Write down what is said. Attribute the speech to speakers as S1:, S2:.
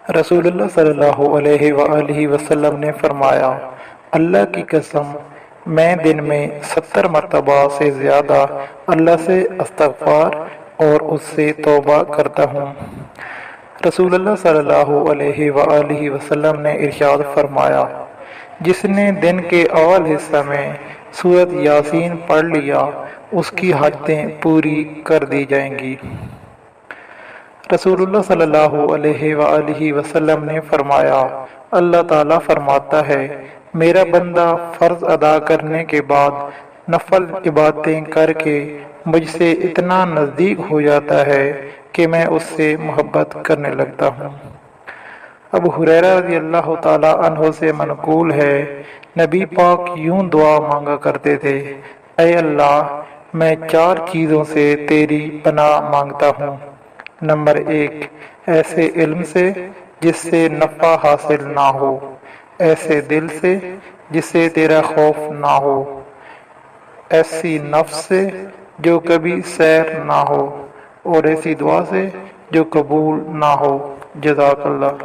S1: رسول اللہ صلی اللہ علیہ وآلہ وسلم نے فرمایا، اللہ کی قسم میں دن میں 70 مرتبہ سے زیادہ اللہ سے استغفار اور اس سے توبہ کرتا ہوں۔ رسول اللہ صلی اللہ علیہ وآلہ وسلم نے ارشاد فرمایا، جس نے دن کے اول حصہ میں سورۃ یاسین پڑھ لیا اس کی حاجتیں پوری کر دی جائیں گی۔ رسول اللہ صلی اللہ علیہ وآلہ وسلم نے فرمایا، اللہ تعالیٰ فرماتا ہے، میرا بندہ فرض ادا کرنے کے بعد نفل عبادتیں کر کے مجھ سے اتنا نزدیک ہو جاتا ہے کہ میں اس سے محبت کرنے لگتا ہوں۔ ابو ہریرہ رضی اللہ تعالیٰ عنہ سے منقول ہے، نبی پاک یوں دعا مانگا کرتے تھے، اے اللہ میں 4 چیزوں سے تیری پناہ مانگتا ہوں۔ نمبر 1، ایسے علم سے جس سے نفع حاصل نہ ہو، ایسے دل سے جس سے تیرا خوف نہ ہو، ایسی نفس سے جو کبھی سیر نہ ہو، اور ایسی دعا سے جو قبول نہ ہو۔ جزاک اللہ۔